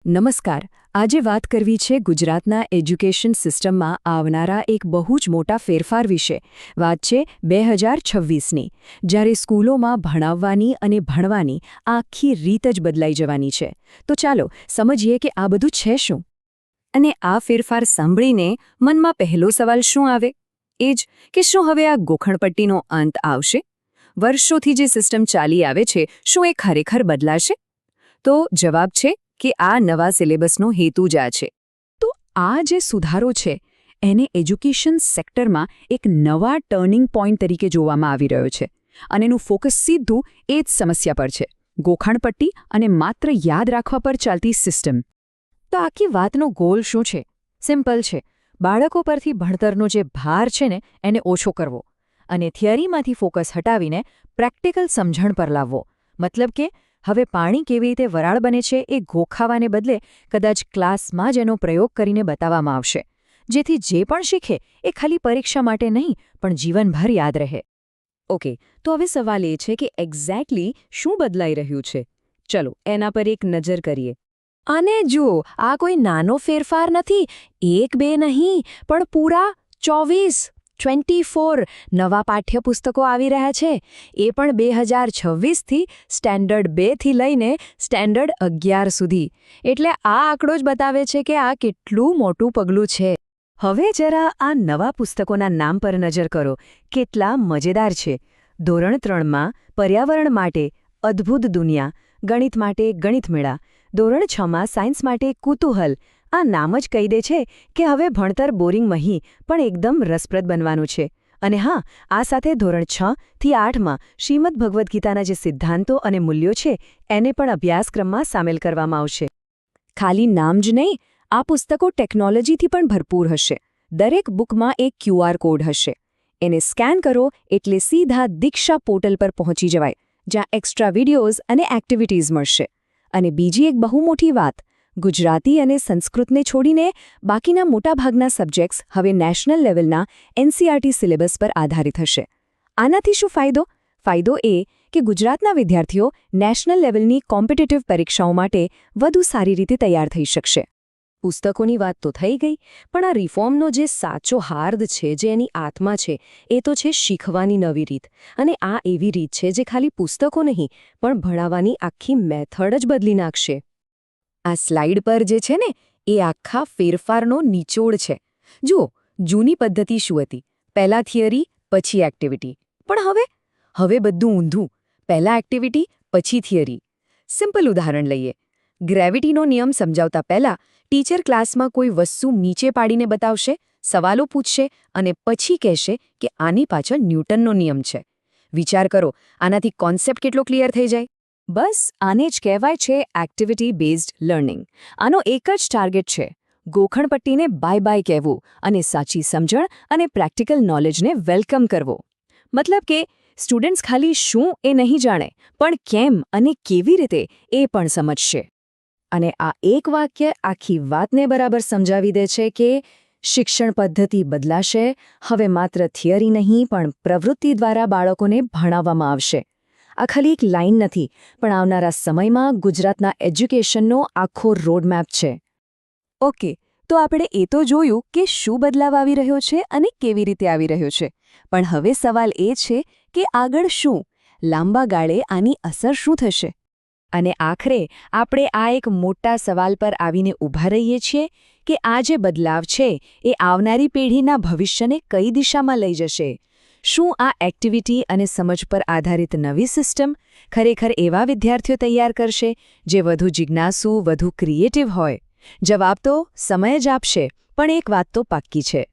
નમસ્કાર. આજે વાત કરવી છે ગુજરાતના એજ્યુકેશન સિસ્ટમમાં આવનારા એક બહુ જ મોટા ફેરફાર વિશે. વાત છે 2026ની, જ્યારે સ્કૂલોમાં ભણાવવાની અને ભણવાની આખી રીત જ બદલાઈ જવાની છે. તો ચાલો સમજીએ કે આ બધું છે શું. અને આ ફેરફાર સાંભળીને મનમાં પહેલો સવાલ શું આવે? એ જ કે શું હવે આ ગોખણપટ્ટીનો અંત આવશે? વર્ષોથી જે સિસ્ટમ ચાલી આવે છે, શું એ ખરેખર બદલાશે? તો જવાબ છે કે આ નવા સિલેબસનો હેતુ જ આ છે. તો આ જે સુધારો છે એને એજ્યુકેશન સેક્ટરમાં એક નવા ટર્નિંગ પોઈન્ટ તરીકે જોવામાં આવી રહ્યો છે. અને એનું ફોકસ સીધું એ જ સમસ્યા પર છે, ગોખણપટ્ટી અને માત્ર યાદ રાખવા પર ચાલતી સિસ્ટમ. તો આખી વાતનો ગોલ શું છે? સિમ્પલ છે. બાળકો પરથી ભણતરનો જે ભાર છે ને એને ઓછો કરવો અને થિયરીમાંથી ફોકસ હટાવીને પ્રેક્ટિકલ સમજણ પર લાવવો. મતલબ કે હવે પાણી કેવી રીતે વરાળ બને છે એ ગોખાવાને બદલે કદાચ ક્લાસમાં જ એનો પ્રયોગ કરીને બતાવવામાં આવશે, જેથી જે પણ શીખે એ ખાલી પરીક્ષા માટે નહીં પણ જીવનભર યાદ રહે. ઓકે, તો હવે સવાલ એ છે કે એક્ઝેક્ટલી શું બદલાઈ રહ્યું છે? ચલો એના પર એક નજર કરીએ. અને જુઓ, આ કોઈ નાનો ફેરફાર નથી. 1-2 નહીં પણ પૂરા 24 નવા પાઠ્યપુસ્તકો આવી રહ્યા છે. એ પણ 2026થી સ્ટેન્ડર્ડ 2થી લઈને સ્ટેન્ડર્ડ 11 સુધી. એટલે આ આંકડો જ બતાવે છે કે આ કેટલું મોટું પગલું છે. હવે જરા આ નવા પુસ્તકોના નામ પર નજર કરો. કેટલા મજેદાર છે. ધોરણ 3માં પર્યાવરણ માટે અદ્ભુત દુનિયા, ગણિત માટે ગણિત મેળા, ધોરણ 6માં સાયન્સ માટે કુતૂહલ. આ નામ જ કહી દે છે કે હવે ભણતર બોરિંગ નહીં પણ એકદમ રસપ્રદ બનવાનું છે. અને હા, આ સાથે ધોરણ 6થી 8માં શ્રીમદ ભગવદ્ ગીતાના જે સિદ્ધાંતો અને મૂલ્યો છે એને પણ અભ્યાસક્રમમાં સામેલ કરવામાં આવશે. ખાલી નામ જ નહીં, આ પુસ્તકો ટેકનોલોજીથી પણ ભરપૂર હશે. દરેક બુકમાં એક QR કોડ હશે. એને સ્કેન કરો એટલે સીધા દીક્ષા પોર્ટલ પર પહોંચી જવાય, જ્યાં એક્સ્ટ્રા વિડીયોઝ અને એક્ટિવિટીઝ મળશે. અને બીજી એક બહુ મોટી વાત, ગુજરાતી અને સંસ્કૃતને છોડીને બાકીના મોટાભાગના સબ્જેક્ટ્સ હવે નેશનલ લેવલના NCERT સિલેબસ પર આધારિત હશે. આનાથી શું ફાયદો? ફાયદો એ કે ગુજરાતના વિદ્યાર્થીઓ નેશનલ લેવલની કોમ્પિટિટિવ પરીક્ષાઓ માટે વધુ સારી રીતે તૈયાર થઈ શકશે. પુસ્તકોની વાત તો થઈ ગઈ, પણ આ રિફોર્મનો જે સાચો હાર્દ છે, જે એની આત્મા છે, એ તો છે શીખવાની નવી રીત. અને આ એવી રીત છે જે ખાલી પુસ્તકો નહીં પણ ભણાવવાની આખી મેથડ જ બદલી નાખશે. આ સ્લાઇડ પર જે છે ને એ આખા ફેરફારનો નિચોડ છે. જુઓ, જૂની પદ્ધતિ શું હતી? પહેલા થિયરી પછી એક્ટિવિટી. પણ હવે બધું ઊંધું. પહેલા એક્ટિવિટી પછી થિયરી. સિમ્પલ ઉદાહરણ લઈએ. ગ્રેવિટીનો નિયમ સમજાવતા પહેલા ટીચર ક્લાસમાં કોઈ વસ્તુ નીચે પાડીને બતાવશે, સવાલો પૂછશે અને પછી કહેશે કે આની પાછળ ન્યૂટનનો નિયમ છે. વિચાર કરો, આનાથી કોન્સેપ્ટ કેટલો ક્લિયર થઈ જાય. બસ આને જ કહેવાય છે એક્ટિવિટી બેઝડ લર્નિંગ. આનો એક જ ટાર્ગેટ છે, ગોખણપટ્ટીને બાય બાય કહેવું અને સાચી સમજણ અને પ્રેક્ટિકલ નોલેજને વેલકમ કરવો. મતલબ કે સ્ટુડન્ટ્સ ખાલી શું એ નહીં જાણે, પણ કેમ અને કેવી રીતે એ પણ સમજશે. અને આ એક વાક્ય આખી વાતને બરાબર સમજાવી દે છે કે શિક્ષણ પદ્ધતિ બદલાશે. હવે માત્ર થિયરી નહીં પણ પ્રવૃત્તિ દ્વારા બાળકોને ભણાવવામાં આવશે. આ ખાલી એક લાઇન નથી, પણ આવનારા સમયમાં ગુજરાતના એજ્યુકેશનનો આખો રોડમેપ છે. ઓકે, તો આપણે એ તો જોયું કે શું બદલાવ આવી રહ્યો છે અને કેવી રીતે આવી રહ્યો છે. પણ હવે સવાલ એ છે કે આગળ શું? લાંબા ગાળે આની અસર શું થશે? અને આખરે આપણે આ એક મોટા સવાલ પર આવીને ઊભા રહીએ છીએ કે આ જે બદલાવ છે એ આવનારી પેઢીના ભવિષ્યને કઈ દિશામાં લઈ જશે? શું આ એક્ટિવિટી અને સમજ પર આધારિત નવી સિસ્ટમ ખરેખર એવા વિદ્યાર્થીઓ તૈયાર કરશે જે વધુ જિજ્ઞાસુ, વધુ ક્રિએટિવ હોય? જવાબ તો સમય જ આપશે, પણ એક વાત તો પાક્કી છે.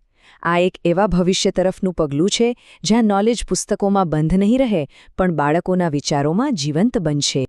આ એક એવા ભવિષ્ય તરફનું પગલું છે જ્યાં નોલેજ પુસ્તકોમાં બંધ નહીં રહે પણ બાળકોના વિચારોમાં જીવંત બનશે.